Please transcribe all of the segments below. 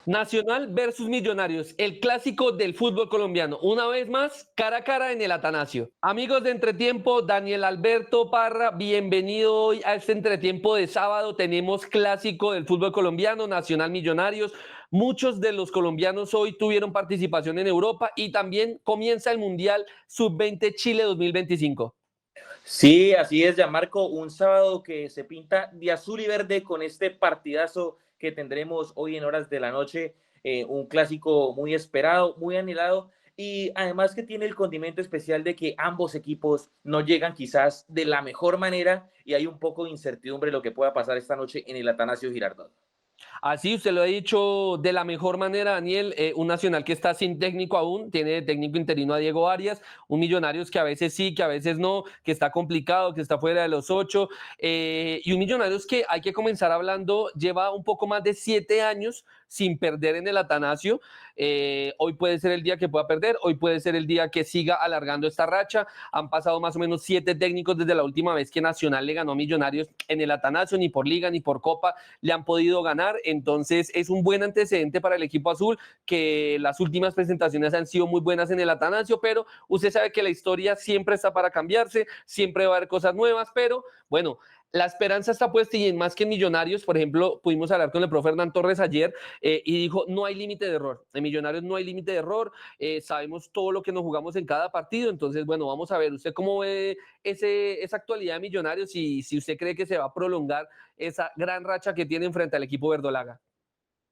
Nacional versus Millonarios, el clásico del fútbol colombiano. Una vez más, cara a cara en el Atanasio. Amigos de Entretiempo, Daniel Alberto Parra, bienvenido hoy a este Entretiempo de sábado. Tenemos clásico del fútbol colombiano, Nacional Millonarios. Muchos de los colombianos hoy tuvieron participación en Europa y también comienza el Mundial Sub-20 Chile 2025. Sí, así es, Gianmarco, un sábado que se pinta de azul y verde con este partidazo que tendremos hoy en horas de la noche, un clásico muy esperado, muy anhelado y además que tiene el condimento especial de que ambos equipos no llegan quizás de la mejor manera y hay un poco de incertidumbre de lo que pueda pasar esta noche en el Atanasio Girardot. Así usted lo ha dicho de la mejor manera, Daniel. Un Nacional que está sin técnico aún, tiene de técnico interino a Diego Arias, un Millonarios que a veces sí, que a veces no, que está complicado, que está fuera de los 8, y un Millonarios que hay que comenzar hablando, lleva un poco más de 7 años sin perder en el Atanasio. Hoy puede ser el día que pueda perder, hoy puede ser el día que siga alargando esta racha. Han pasado más o menos 7 técnicos desde la última vez que Nacional le ganó a Millonarios en el Atanasio, ni por Liga ni por Copa le han podido ganar. Entonces es un buen antecedente para el equipo azul, que las últimas presentaciones han sido muy buenas en el Atanasio, pero usted sabe que la historia siempre está para cambiarse, siempre va a haber cosas nuevas, pero bueno, la esperanza está puesta y en más que en Millonarios. Por ejemplo, pudimos hablar con el profe Hernán Torres ayer y dijo, no hay límite de error. En Millonarios no hay límite de error, sabemos todo lo que nos jugamos en cada partido, entonces, bueno, vamos a ver, ¿usted cómo ve esa actualidad de Millonarios y si usted cree que se va a prolongar esa gran racha que tienen frente al equipo verdolaga?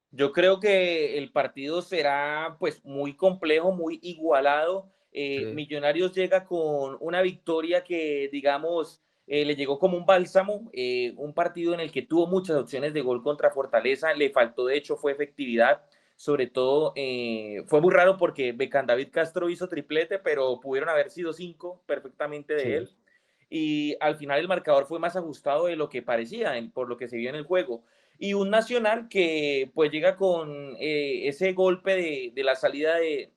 Yo creo que el partido será pues muy complejo, muy igualado. Sí. Millonarios llega con una victoria que, digamos, le llegó como un bálsamo, un partido en el que tuvo muchas opciones de gol contra Fortaleza, le faltó, de hecho, fue efectividad, sobre todo, fue muy raro porque Becán David Castro hizo triplete, pero pudieron haber sido 5 perfectamente de Sí. él, y al final el marcador fue más ajustado de lo que parecía, por lo que se vio en el juego y un Nacional que pues llega con ese golpe de la salida de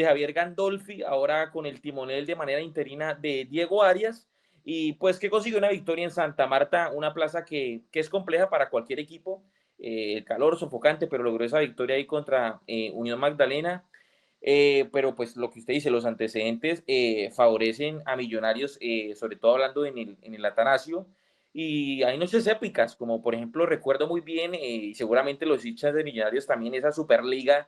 Javier Gandolfi, ahora con el timonel de manera interina de Diego Arias, y pues que consiguió una victoria en Santa Marta, una plaza que es compleja para cualquier equipo, el calor sofocante, pero logró esa victoria ahí contra Unión Magdalena. Pero pues lo que usted dice, los antecedentes favorecen a Millonarios, sobre todo hablando en el Atanasio, y hay noches épicas, como por ejemplo recuerdo muy bien, y seguramente los hinchas de Millonarios también, esa Superliga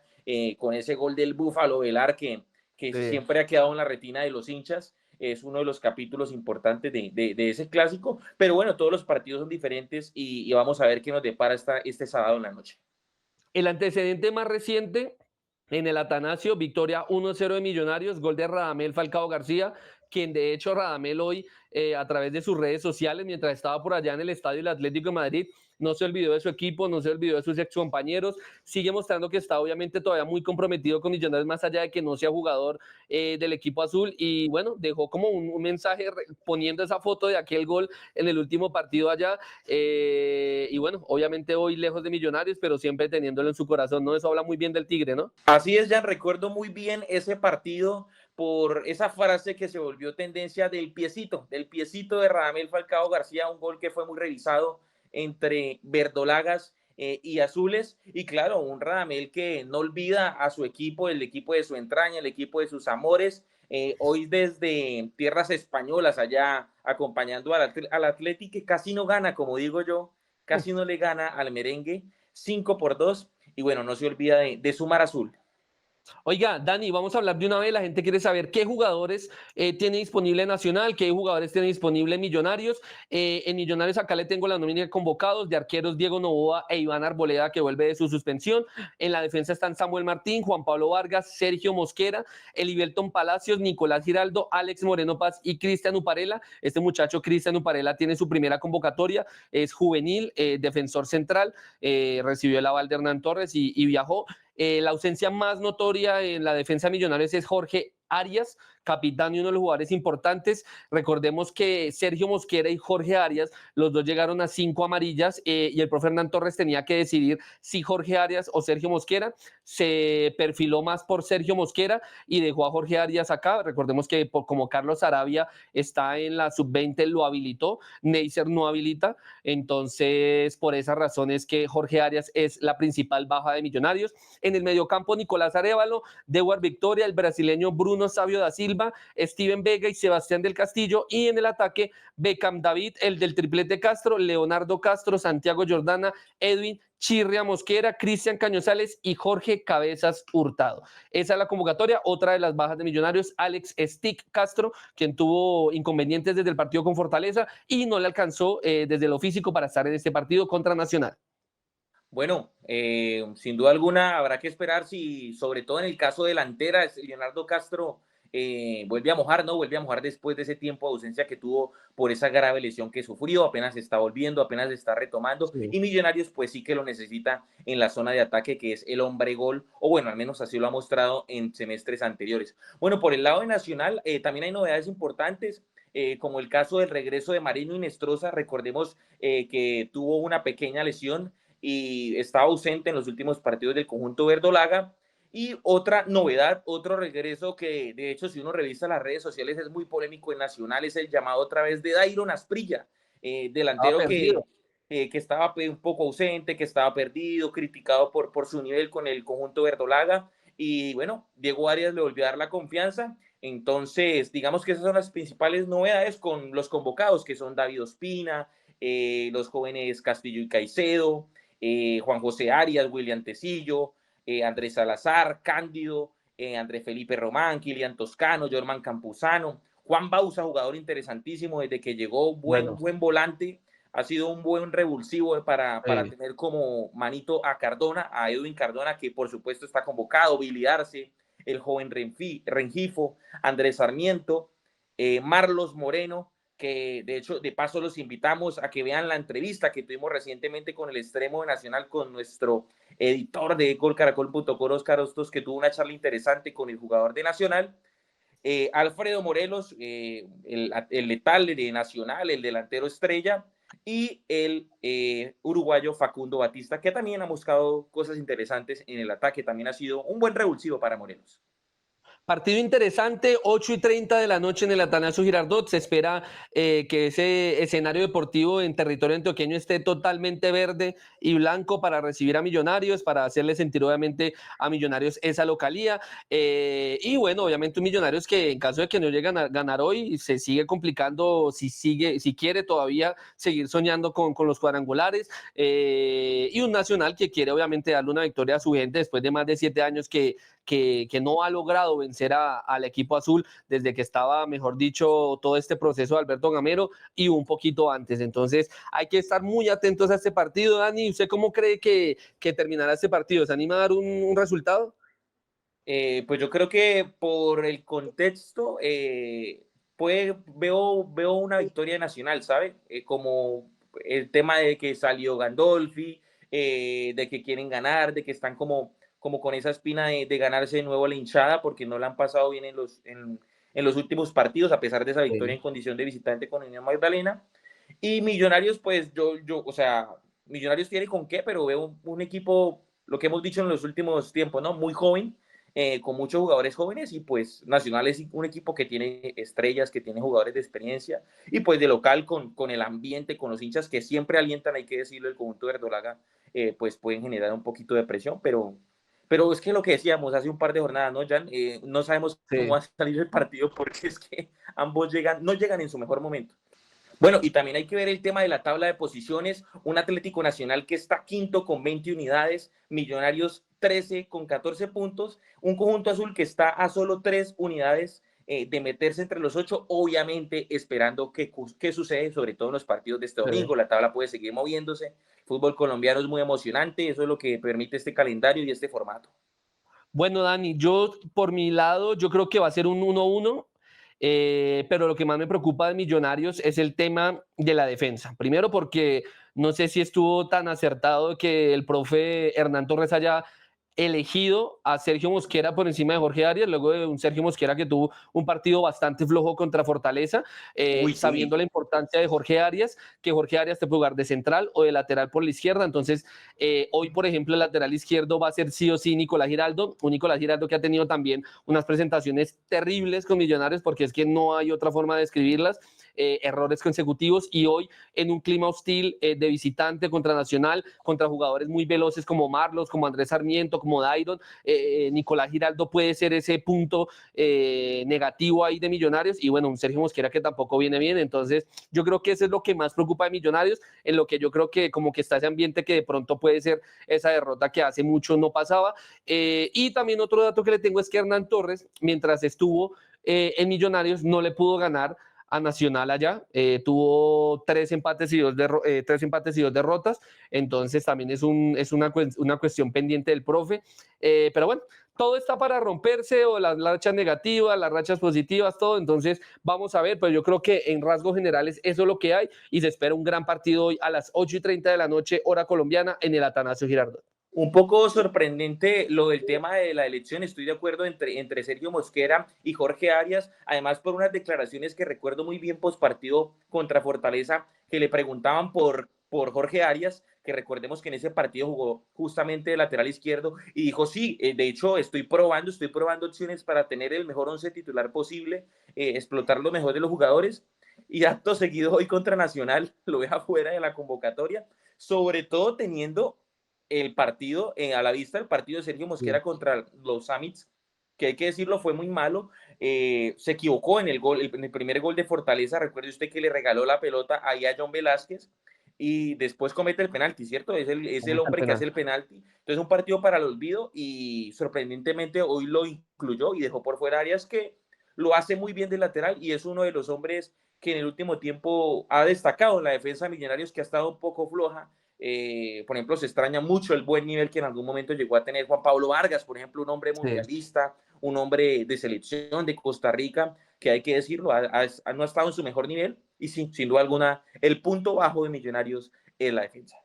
con ese gol del Búfalo Velar que Sí. siempre ha quedado en la retina de los hinchas, es uno de los capítulos importantes de ese clásico, pero bueno, todos los partidos son diferentes y vamos a ver qué nos depara este sábado en la noche. El antecedente más reciente en el Atanasio, victoria 1-0 de Millonarios, gol de Radamel Falcao García, quien de hecho Radamel hoy a través de sus redes sociales, mientras estaba por allá en el estadio del Atlético de Madrid, no se olvidó de su equipo, no se olvidó de sus excompañeros, sigue mostrando que está obviamente todavía muy comprometido con Millonarios, más allá de que no sea jugador del equipo azul, y bueno, dejó como un mensaje poniendo esa foto de aquel gol en el último partido allá, y bueno, obviamente hoy lejos de Millonarios, pero siempre teniéndolo en su corazón, ¿no? Eso habla muy bien del Tigre, ¿no? Así es, Jan, recuerdo muy bien ese partido por esa frase que se volvió tendencia del piecito de Radamel Falcao García, un gol que fue muy revisado entre verdolagas y azules, y claro, un Radamel que no olvida a su equipo, el equipo de su entraña, el equipo de sus amores, hoy desde tierras españolas allá acompañando al Atlético, que casi no gana, como digo yo, casi no le gana al merengue, 5-2, y bueno, no se olvida de sumar azul. Oiga, Dani, vamos a hablar de una vez. La gente quiere saber qué jugadores tiene disponible Nacional, qué jugadores tiene disponible Millonarios. En Millonarios acá le tengo la nómina de convocados de arqueros Diego Novoa e Iván Arboleda, que vuelve de su suspensión. En la defensa están Samuel Martín, Juan Pablo Vargas, Sergio Mosquera, Elivelton Palacios, Nicolás Giraldo, Alex Moreno Paz y Cristian Uparela. Este muchacho, Cristian Uparela, tiene su primera convocatoria, es juvenil, defensor central, recibió el aval de Hernán Torres y viajó. La ausencia más notoria en la defensa de Millonarios es Jorge Arias, capitán y uno de los jugadores importantes. Recordemos que Sergio Mosquera y Jorge Arias, los dos llegaron a 5 amarillas y el profe Hernán Torres tenía que decidir si Jorge Arias o Sergio Mosquera. Se perfiló más por Sergio Mosquera y dejó a Jorge Arias acá. Recordemos que como Carlos Arabia está en la sub-20, lo habilitó. Neisser no habilita. Entonces, por esa razón es que Jorge Arias es la principal baja de Millonarios. En el mediocampo, Nicolás Arévalo, Dewar Victoria, el brasileño Bruno Sabio da Silva, Steven Vega y Sebastián del Castillo. Y en el ataque, Beckham David, el del triplete Castro, Leonardo Castro, Santiago Jordana, Edwin Chirria Mosquera, Cristian Cañozales y Jorge Cabezas Hurtado. Esa es la convocatoria. Otra de las bajas de Millonarios, Alex Stick Castro, quien tuvo inconvenientes desde el partido con Fortaleza y no le alcanzó desde lo físico para estar en este partido contra Nacional. Bueno, sin duda alguna habrá que esperar si, sobre todo en el caso delantera, Leonardo Castro vuelve a mojar, ¿no? Vuelve a mojar después de ese tiempo de ausencia que tuvo por esa grave lesión que sufrió, apenas está volviendo, apenas está retomando, sí. Y Millonarios pues sí que lo necesita en la zona de ataque, que es el hombre gol, o bueno, al menos así lo ha mostrado en semestres anteriores. Bueno, por el lado de Nacional también hay novedades importantes, como el caso del regreso de Marino Inestrosa. Recordemos que tuvo una pequeña lesión y estaba ausente en los últimos partidos del conjunto verdolaga. Y otra novedad, otro regreso que de hecho si uno revisa las redes sociales es muy polémico en Nacional, es el llamado otra vez de Dairon Asprilla, delantero que estaba un poco ausente, que estaba perdido, criticado por su nivel con el conjunto verdolaga. Y bueno, Diego Arias le volvió a dar la confianza. Entonces, digamos que esas son las principales novedades con los convocados, que son David Ospina, los jóvenes Castillo y Caicedo, Juan José Arias, William Tecillo, Andrés Salazar, Cándido, Andrés Felipe Román, Kilian Toscano, Jorman Campuzano, Juan Bauza, jugador interesantísimo desde que llegó, buen volante, ha sido un buen revulsivo para tener como manito a Cardona, a Edwin Cardona, que por supuesto está convocado, Billy Arce, el joven Rengifo, Andrés Sarmiento, Marlos Moreno, que de hecho, de paso los invitamos a que vean la entrevista que tuvimos recientemente con el extremo de Nacional, con nuestro editor de golcaracol.com, Oscar Hostos, que tuvo una charla interesante con el jugador de Nacional. Alfredo Morelos, el letal de Nacional, el delantero estrella, y el uruguayo Facundo Batista, que también ha buscado cosas interesantes en el ataque, también ha sido un buen revulsivo para Morelos. Partido interesante, 8:30 de la noche en el Atanasio Girardot. Se espera que ese escenario deportivo en territorio antioqueño esté totalmente verde y blanco para recibir a Millonarios, para hacerle sentir obviamente a Millonarios esa localía. Y bueno, obviamente un Millonarios que en caso de que no lleguen a ganar hoy, se sigue complicando si quiere todavía seguir soñando con los cuadrangulares. Y un Nacional que quiere obviamente darle una victoria a su gente después de más de 7 años que no ha logrado vencer al equipo azul desde que estaba, mejor dicho, todo este proceso de Alberto Gamero y un poquito antes. Entonces hay que estar muy atentos a este partido. Dani, ¿usted cómo cree que terminará este partido? ¿Se anima a dar un resultado? Pues yo creo que por el contexto veo una victoria nacional, ¿sabe? Como el tema de que salió Gandolfi, de que quieren ganar, de que están como con esa espina de ganarse de nuevo la hinchada porque no la han pasado bien en los últimos partidos, a pesar de esa victoria en condición de visitante con Unión Magdalena. Y Millonarios, pues o sea, Millonarios tiene con qué, pero veo un equipo, lo que hemos dicho en los últimos tiempos, ¿no? Muy joven, con muchos jugadores jóvenes, y pues Nacional es un equipo que tiene estrellas, que tiene jugadores de experiencia, y pues de local con el ambiente, con los hinchas que siempre alientan, hay que decirlo, el conjunto de verdolaga, pues pueden generar un poquito de presión, pero es que lo que decíamos hace un par de jornadas, ¿no, Jan? No sabemos cómo va a salir el partido porque es que ambos no llegan en su mejor momento. Bueno, y también hay que ver el tema de la tabla de posiciones. Un Atlético Nacional que está quinto con 20 unidades, Millonarios 13 con 14 puntos, un conjunto azul que está a solo 3 unidades de meterse entre los 8, obviamente esperando qué sucede, sobre todo en los partidos de este domingo. La tabla puede seguir moviéndose. El fútbol colombiano es muy emocionante, eso es lo que permite este calendario y este formato. Bueno, Dani, yo por mi lado, yo creo que va a ser un 1-1. Pero lo que más me preocupa de Millonarios es el tema de la defensa. Primero porque no sé si estuvo tan acertado que el profe Hernán Torres haya elegido a Sergio Mosquera por encima de Jorge Arias, luego de un Sergio Mosquera que tuvo un partido bastante flojo contra Fortaleza, Uy, sabiendo sí. la importancia de Jorge Arias, que Jorge Arias te puede jugar de central o de lateral por la izquierda. Entonces, hoy, por ejemplo, el lateral izquierdo va a ser sí o sí Nicolás Giraldo, un Nicolás Giraldo que ha tenido también unas presentaciones terribles con Millonarios, porque es que no hay otra forma de describirlas, errores consecutivos, y hoy en un clima hostil de visitante contra Nacional, contra jugadores muy veloces como Marlos, como Andrés Sarmiento, como Dairon, Nicolás Giraldo puede ser ese punto negativo ahí de Millonarios, y bueno, un Sergio Mosquera que tampoco viene bien. Entonces yo creo que eso es lo que más preocupa de Millonarios, en lo que yo creo que como que está ese ambiente que de pronto puede ser esa derrota que hace mucho no pasaba. Y también otro dato que le tengo es que Hernán Torres, mientras estuvo en Millonarios, no le pudo ganar a Nacional allá, tuvo 3 empates y 2 derrotas. Entonces también es una cuestión pendiente del profe, pero bueno, todo está para romperse, o las rachas negativas, las rachas positivas, todo. Entonces vamos a ver, pero yo creo que en rasgos generales eso es lo que hay, y se espera un gran partido hoy a las 8:30 de la noche, hora colombiana, en el Atanasio Girardot. Un poco sorprendente lo del tema de la elección, estoy de acuerdo entre Sergio Mosquera y Jorge Arias, además por unas declaraciones que recuerdo muy bien post partido contra Fortaleza, que le preguntaban por Jorge Arias, que recordemos que en ese partido jugó justamente de lateral izquierdo, y dijo, sí, de hecho estoy probando opciones para tener el mejor once titular posible, explotar lo mejor de los jugadores, y acto seguido hoy contra Nacional lo deja fuera de la convocatoria, sobre todo teniendo el partido, a la vista el partido de Sergio Mosquera contra los Summits, que hay que decirlo fue muy malo, se equivocó en el gol, en el primer gol de Fortaleza, recuerde usted que le regaló la pelota ahí a John Velázquez, y después comete el penalti, ¿cierto? Es el hombre que hace el penalti, entonces un partido para el olvido, y sorprendentemente hoy lo incluyó y dejó por fuera Arias, que lo hace muy bien de lateral, y es uno de los hombres que en el último tiempo ha destacado en la defensa de Millonarios, que ha estado un poco floja. Por ejemplo, se extraña mucho el buen nivel que en algún momento llegó a tener Juan Pablo Vargas, por ejemplo, un hombre Sí. mundialista, un hombre de selección de Costa Rica, que hay que decirlo, no ha estado en su mejor nivel, y sin duda alguna, el punto bajo de Millonarios es la defensa.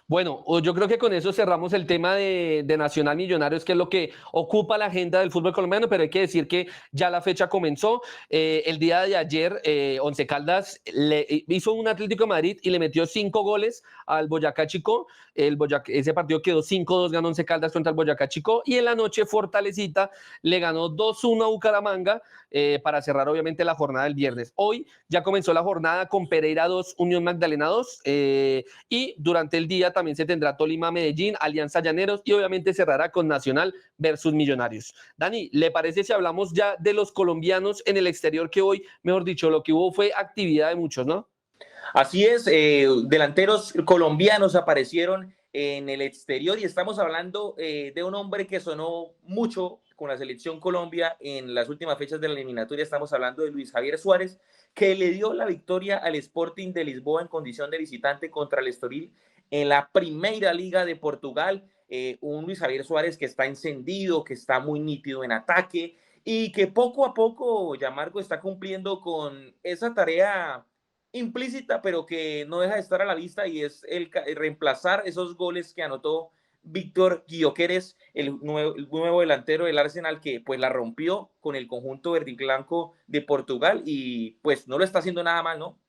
Bueno, yo creo que con eso cerramos el tema de Nacional Millonarios, que es lo que ocupa la agenda del fútbol colombiano, pero hay que decir que ya la fecha comenzó. El día de ayer, Once Caldas hizo un Atlético de Madrid y le metió 5 goles al Boyacá Chicó. Ese partido quedó 5-2, ganó Once Caldas contra el Boyacá Chicó, y en la noche Fortalecita le ganó 2-1 a Bucaramanga, para cerrar obviamente la jornada del viernes. Hoy ya comenzó la jornada con Pereira 2, Unión Magdalena 2, y durante el día también se tendrá Tolima Medellín, Alianza Llaneros, y obviamente cerrará con Nacional versus Millonarios. Dani, ¿le parece si hablamos ya de los colombianos en el exterior, que hoy, mejor dicho, lo que hubo fue actividad de muchos, ¿no? Así es, delanteros colombianos aparecieron en el exterior, y estamos hablando de un hombre que sonó mucho con la selección Colombia en las últimas fechas de la eliminatoria. Estamos hablando de Luis Javier Suárez, que le dio la victoria al Sporting de Lisboa en condición de visitante contra el Estoril en la Primeira Liga de Portugal. Un Luis Javier Suárez que está encendido, que está muy nítido en ataque, y que poco a poco Yamarco está cumpliendo con esa tarea implícita, pero que no deja de estar a la vista, y es el reemplazar esos goles que anotó Víctor Gyökeres, el nuevo delantero del Arsenal, que pues la rompió con el conjunto verde y blanco de Portugal, y pues no lo está haciendo nada mal, ¿no?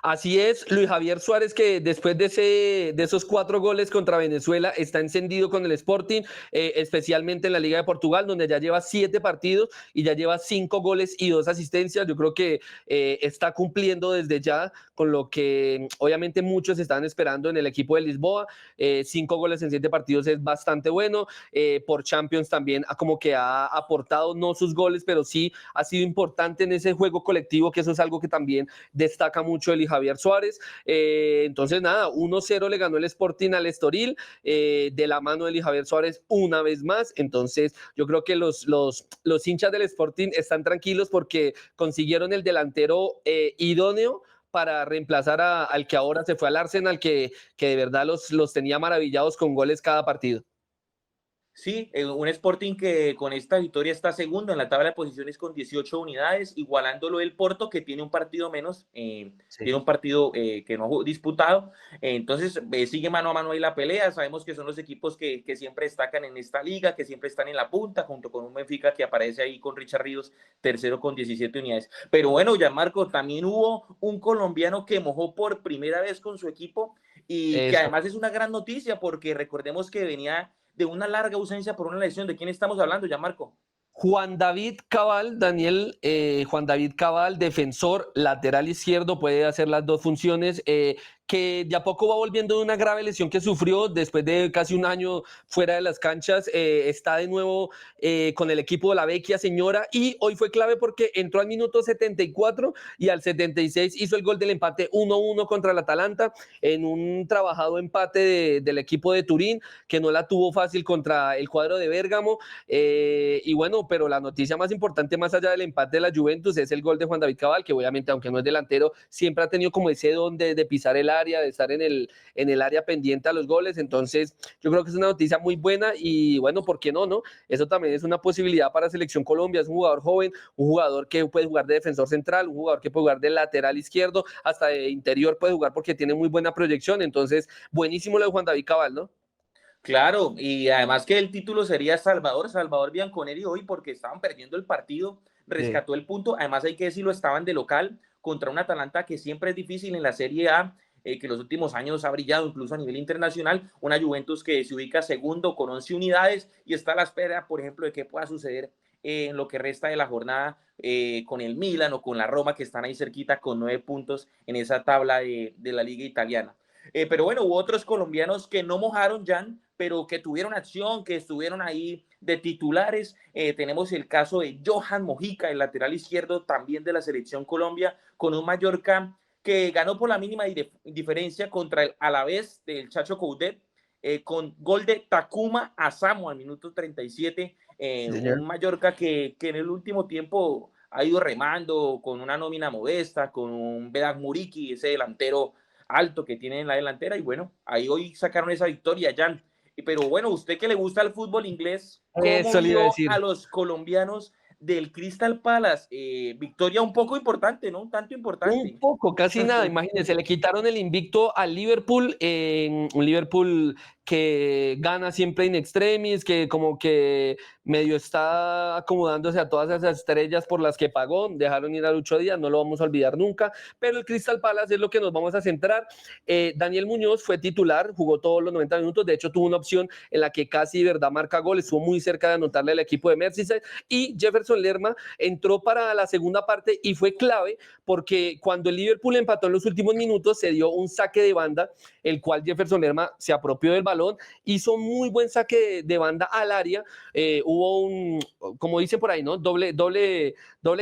Así es, Luis Javier Suárez, que después de esos 4 goles contra Venezuela está encendido con el Sporting, especialmente en la Liga de Portugal, donde ya lleva 7 partidos y ya lleva 5 goles y 2 asistencias. Yo creo que está cumpliendo desde ya con lo que obviamente muchos estaban esperando en el equipo de Lisboa. 5 goles en 7 partidos es bastante bueno. Por Champions también como que ha aportado, no sus goles, pero sí ha sido importante en ese juego colectivo, que eso es algo que también destaca mucho el Javier Suárez. Entonces, nada, 1-0 le ganó el Sporting al Estoril, de la mano de Eli Javier Suárez una vez más. Entonces, yo creo que los hinchas del Sporting están tranquilos porque consiguieron el delantero idóneo para reemplazar al que ahora se fue al Arsenal, que de verdad los tenía maravillados con goles cada partido. Sí, un Sporting que con esta victoria está segundo en la tabla de posiciones con 18 unidades, igualándolo el Porto, que tiene un partido menos, Sí. tiene un partido que no ha disputado. Entonces, sigue mano a mano ahí la pelea. Sabemos que son los equipos que siempre destacan en esta liga, que siempre están en la punta, junto con un Benfica que aparece ahí con Richard Ríos, tercero con 17 unidades. Pero bueno, Gianmarco, también hubo un colombiano que mojó por primera vez con su equipo y que Eso. además es una gran noticia porque recordemos que venía de una larga ausencia por una lesión. ¿De quién estamos hablando, ya Marco? Juan David Cabal, Daniel, Juan David Cabal, defensor, lateral izquierdo, puede hacer las dos funciones, que de a poco va volviendo de una grave lesión que sufrió después de casi un año fuera de las canchas, está de nuevo con el equipo de la Vecchia Señora y hoy fue clave porque entró al minuto 74 y al 76 hizo el gol del empate 1-1 contra el Atalanta en un trabajado empate del equipo de Turín que no la tuvo fácil contra el cuadro de Bérgamo. Y bueno, pero la noticia más importante, más allá del empate de la Juventus, es el gol de Juan David Cabal, que obviamente, aunque no es delantero, siempre ha tenido como ese don de pisar el área, de estar en el área pendiente a los goles. Entonces, yo creo que es una noticia muy buena y bueno, ¿por qué no? ¿No? Eso también es una posibilidad para Selección Colombia. Es un jugador joven, un jugador que puede jugar de defensor central, un jugador que puede jugar de lateral izquierdo, hasta de interior puede jugar porque tiene muy buena proyección. Entonces, buenísimo lo de Juan David Cabal, ¿no? Claro, y además que el título sería Salvador Bianconeri hoy porque estaban perdiendo el partido, Sí. rescató el punto, además hay que decirlo, estaban de local contra un Atalanta que siempre es difícil en la Serie A, que los últimos años ha brillado incluso a nivel internacional, una Juventus que se ubica segundo con 11 unidades y está a la espera, por ejemplo, de qué pueda suceder en lo que resta de la jornada con el Milan o con la Roma que están ahí cerquita con 9 puntos en esa tabla de la liga italiana. Pero bueno, hubo otros colombianos que no mojaron, Jan, pero que tuvieron acción, que estuvieron ahí de titulares. Tenemos el caso de Johan Mojica, el lateral izquierdo también de la selección Colombia, con un Mallorca que ganó por la mínima diferencia contra el Alavés del Chacho Coudet, con gol de Takuma Asamo al minuto 37. Sí, señor. Un Mallorca que en el último tiempo ha ido remando con una nómina modesta, con un Vedat Muriqui, ese delantero alto que tiene en la delantera. Y bueno, ahí hoy sacaron esa victoria, Jan. Pero bueno, usted que le gusta el fútbol inglés, ¿cómo Eso le iba a vio decir. a los colombianos del Crystal Palace? Victoria un poco importante, ¿no? Un tanto Un importante. poco, casi nada. Imagínense, le quitaron el invicto al Liverpool, un Liverpool que gana siempre in extremis, que como que medio está acomodándose a todas esas estrellas por las que pagó, dejaron ir a Lucho Díaz, no lo vamos a olvidar nunca, pero el Crystal Palace es lo que nos vamos a centrar. Daniel Muñoz fue titular, jugó todos los 90 minutos, de hecho tuvo una opción en la que casi de verdad marca gol, estuvo muy cerca de anotarle al equipo de Merseyside y Jefferson Lerma entró para la segunda parte y fue clave porque cuando el Liverpool empató en los últimos minutos se dio un saque de banda, el cual Jefferson Lerma se apropió del balón, hizo muy buen saque de banda al área, hubo un, como dicen por ahí, ¿no? Doble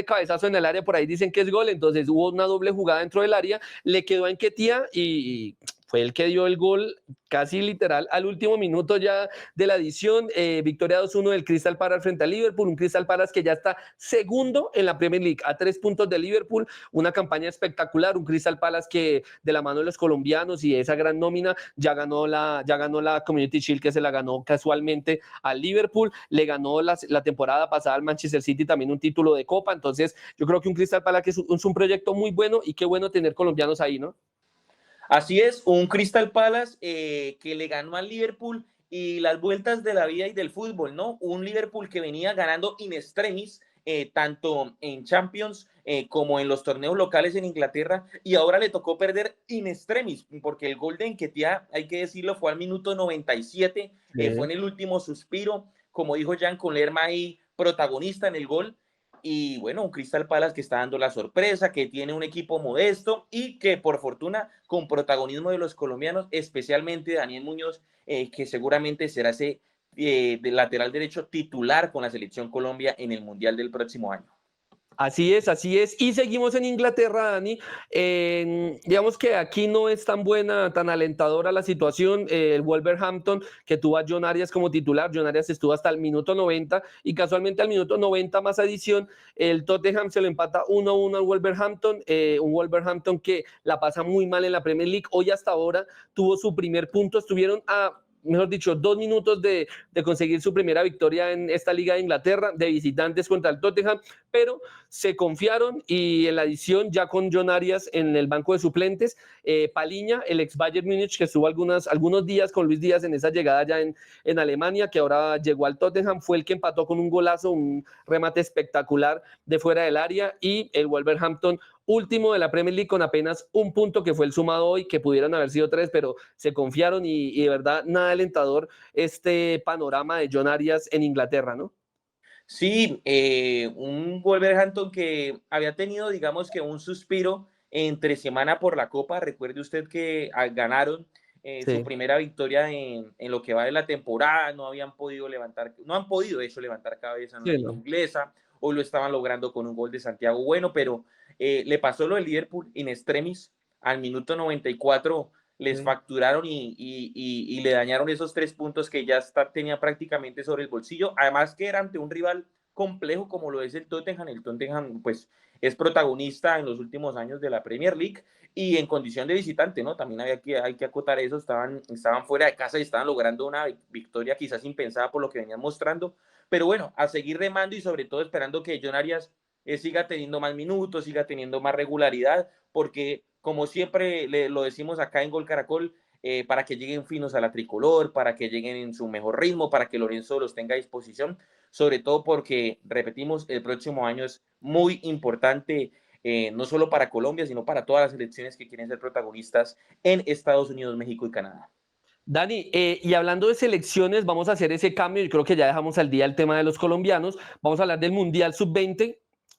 cabezazo en el área, por ahí dicen que es gol, entonces hubo una doble jugada dentro del área, le quedó a Nketiah y fue el que dio el gol casi literal al último minuto ya de la edición. Victoria 2-1 del Crystal Palace frente al Liverpool, un Crystal Palace que ya está segundo en la Premier League a 3 puntos de Liverpool, una campaña espectacular, un Crystal Palace que de la mano de los colombianos y de esa gran nómina ya ganó la Community Shield, que se la ganó casualmente al Liverpool, le ganó la temporada pasada al Manchester City también un título de Copa, entonces yo creo que un Crystal Palace es un proyecto muy bueno y qué bueno tener colombianos ahí, ¿no? Así es, un Crystal Palace que le ganó al Liverpool y las vueltas de la vida y del fútbol, ¿no? Un Liverpool que venía ganando in extremis, tanto en Champions como en los torneos locales en Inglaterra, y ahora le tocó perder in extremis, porque el gol de Nketiah, hay que decirlo, fue al minuto 97, fue en el último suspiro, como dijo Jan, con Lerma ahí protagonista en el gol. Y bueno, un Crystal Palace que está dando la sorpresa, que tiene un equipo modesto y que por fortuna con protagonismo de los colombianos, especialmente Daniel Muñoz, que seguramente será ese de lateral derecho titular con la selección Colombia en el Mundial del próximo año. Así es, así es. Y seguimos en Inglaterra, Dani. Digamos que aquí no es tan buena, tan alentadora la situación. El Wolverhampton, que tuvo a John Arias como titular, John Arias estuvo hasta el minuto 90 y casualmente al minuto 90 más adición, el Tottenham se lo empata 1-1 al Wolverhampton. Un Wolverhampton que la pasa muy mal en la Premier League. Hoy hasta ahora tuvo su primer punto. Estuvieron a mejor dicho, 2 minutos de conseguir su primera victoria en esta Liga de Inglaterra, de visitantes contra el Tottenham, pero se confiaron y en la edición ya con John Arias en el banco de suplentes, Paliña, el ex Bayern Múnich, que estuvo algunos días con Luis Díaz en esa llegada ya en Alemania, que ahora llegó al Tottenham, fue el que empató con un golazo, un remate espectacular de fuera del área, y el Wolverhampton, último de la Premier League con apenas un punto, que fue el sumado hoy, que pudieron haber sido 3, pero se confiaron y de verdad nada alentador este panorama de John Arias en Inglaterra, ¿no? Sí, un Wolverhampton que había tenido, digamos que un suspiro entre semana por la Copa. Recuerde usted que ganaron su primera victoria en lo que va de la temporada. No habían podido levantar, no han podido de hecho levantar cabeza en la liga inglesa. Hoy lo estaban logrando con un gol de Santiago Bueno, pero le pasó lo del Liverpool in extremis al minuto 94. Les facturaron y le dañaron esos 3 puntos que ya tenía prácticamente sobre el bolsillo. Además que era ante un rival complejo como lo es el Tottenham. El Tottenham pues es protagonista en los últimos años de la Premier League y en condición de visitante, ¿no? También hay que acotar eso, estaban fuera de casa y estaban logrando una victoria quizás impensada por lo que venían mostrando, pero bueno, a seguir remando y sobre todo esperando que John Arias siga teniendo más minutos, siga teniendo más regularidad, porque como siempre lo decimos acá en Gol Caracol, para que lleguen finos a la tricolor, para que lleguen en su mejor ritmo, para que Lorenzo los tenga a disposición, sobre todo porque, repetimos, el próximo año es muy importante, no solo para Colombia, sino para todas las selecciones que quieren ser protagonistas en Estados Unidos, México y Canadá. Dani, y hablando de selecciones, vamos a hacer ese cambio. Yo creo que ya dejamos al día el tema de los colombianos. Vamos a hablar del Mundial Sub-20,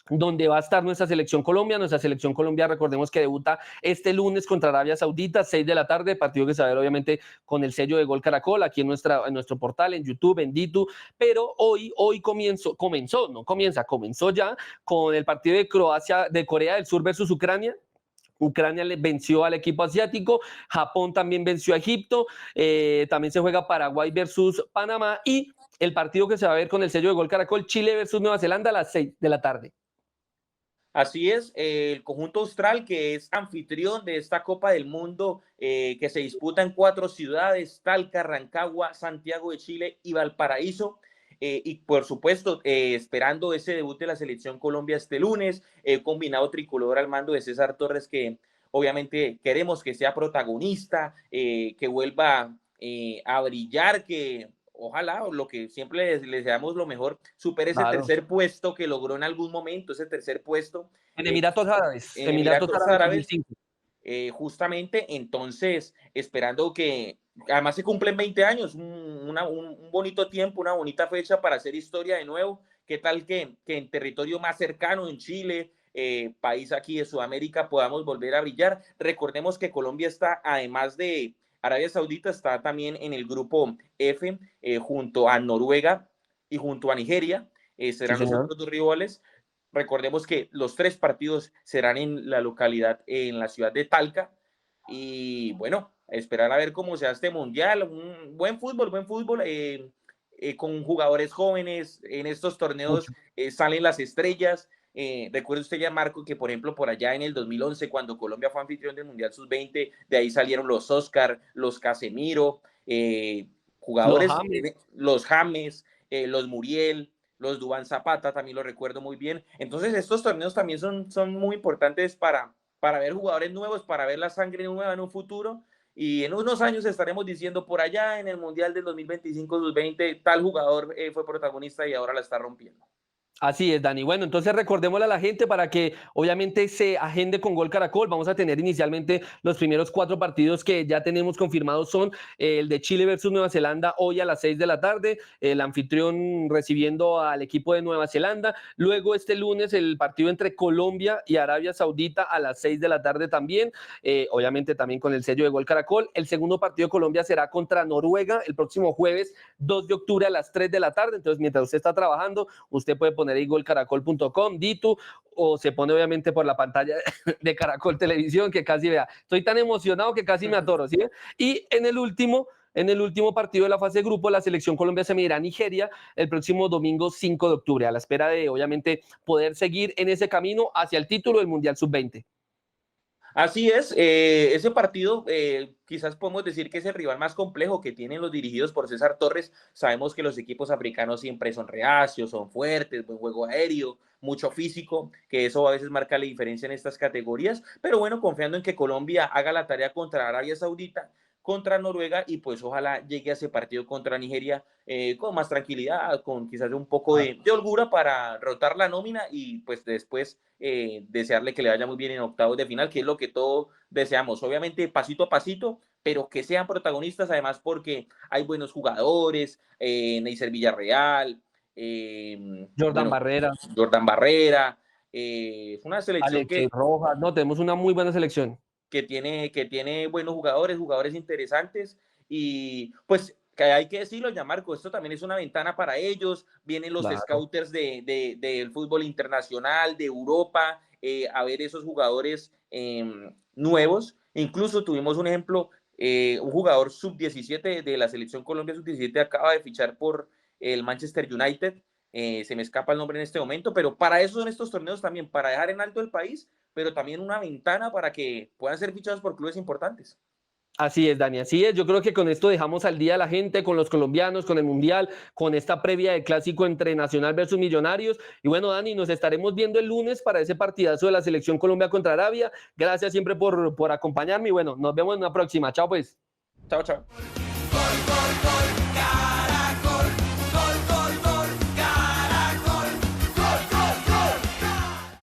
donde va a estar nuestra selección Colombia. Nuestra selección Colombia, recordemos que debuta este lunes contra Arabia Saudita, 6 de la tarde, partido que se va a ver obviamente con el sello de Gol Caracol, aquí en nuestro portal, en YouTube, en Ditu, pero hoy comenzó ya con el partido de Corea del Sur versus Ucrania. Ucrania le venció al equipo asiático, Japón también venció a Egipto, también se juega Paraguay versus Panamá y el partido que se va a ver con el sello de Gol Caracol, Chile versus Nueva Zelanda a las 6 de la tarde. Así es, el conjunto austral que es anfitrión de esta Copa del Mundo que se disputa en 4 ciudades, Talca, Rancagua, Santiago de Chile y Valparaíso. Y por supuesto, esperando ese debut de la selección Colombia este lunes, combinado tricolor al mando de César Torres, que obviamente queremos que sea protagonista, que vuelva a brillar, que ojalá, lo que siempre les deseamos lo mejor, supere ese tercer puesto que logró en algún momento, ese tercer puesto. En Emiratos Árabes. En Emiratos Árabes. Justamente, entonces, esperando que, además se cumplen 20 años, un bonito tiempo, una bonita fecha para hacer historia de nuevo. ¿Qué tal que en territorio más cercano, en Chile, país aquí de Sudamérica, podamos volver a brillar? Recordemos que Colombia está, además de Arabia Saudita, está también en el grupo F, junto a Noruega y junto a Nigeria, serán los otros 2 rivales. Recordemos que los 3 partidos serán en la localidad, en la ciudad de Talca. Y bueno, esperar a ver cómo se hace este mundial. Un buen fútbol, con jugadores jóvenes. En estos torneos salen las estrellas. Recuerde usted ya, Marco, que por ejemplo por allá en el 2011, cuando Colombia fue anfitrión del Mundial Sub-20, de ahí salieron los Oscar, los Casemiro, jugadores, los James, los Muriel, los Duván Zapata, también lo recuerdo muy bien. Entonces estos torneos también son muy importantes para ver jugadores nuevos, para ver la sangre nueva en un futuro, y en unos años estaremos diciendo por allá en el Mundial del 2025-2020 tal jugador fue protagonista y ahora la está rompiendo. Así es, Dani. Bueno, entonces recordémosle a la gente para que obviamente se agende con Gol Caracol. Vamos a tener inicialmente los primeros 4 partidos que ya tenemos confirmados son el de Chile versus Nueva Zelanda hoy a las 6 de la tarde, el anfitrión recibiendo al equipo de Nueva Zelanda. Luego este lunes el partido entre Colombia y Arabia Saudita a las 6 de la tarde también, obviamente también con el sello de Gol Caracol. El segundo partido de Colombia será contra Noruega el próximo jueves 2 de octubre a las 3 de la tarde. Entonces mientras usted está trabajando, usted puede poner ahí golcaracol.com, Ditu, o se pone obviamente por la pantalla de Caracol Televisión, que casi vea. Estoy tan emocionado que casi me atoro, ¿sí? Y en el último partido de la fase de grupo, la selección Colombia se medirá a Nigeria el próximo domingo 5 de octubre, a la espera de, obviamente, poder seguir en ese camino hacia el título del Mundial Sub-20. Así es, ese partido quizás podemos decir que es el rival más complejo que tienen los dirigidos por César Torres. Sabemos que los equipos africanos siempre son reacios, son fuertes, buen juego aéreo, mucho físico, que eso a veces marca la diferencia en estas categorías. Pero bueno, confiando en que Colombia haga la tarea contra Arabia Saudita, contra Noruega y pues ojalá llegue a ese partido contra Nigeria con más tranquilidad, con quizás un poco de holgura para rotar la nómina y pues después desearle que le vaya muy bien en octavos de final, que es lo que todos deseamos. Obviamente pasito a pasito, pero que sean protagonistas además porque hay buenos jugadores, Neisser Villarreal, Jordan bueno, Barrera, Jordan Barrera, una selección Alexei Rojas, no, tenemos una muy buena selección. que tiene buenos jugadores, jugadores interesantes y pues que hay que decirlo, ya Marco, esto también es una ventana para ellos, vienen los Claro. scouters del fútbol internacional, de Europa, a ver esos jugadores nuevos, incluso tuvimos un ejemplo, un jugador sub-17 de la selección Colombia sub-17 acaba de fichar por el Manchester United, se me escapa el nombre en este momento, pero para eso son estos torneos también, para dejar en alto el país pero también una ventana para que puedan ser fichados por clubes importantes. Así es, Dani, así es. Yo creo que con esto dejamos al día a la gente, con los colombianos, con el Mundial, con esta previa de clásico entre Nacional versus Millonarios. Y bueno, Dani, nos estaremos viendo el lunes para ese partidazo de la Selección Colombia contra Arabia. Gracias siempre por acompañarme y bueno, nos vemos en una próxima. Chao, pues. Chao, chao.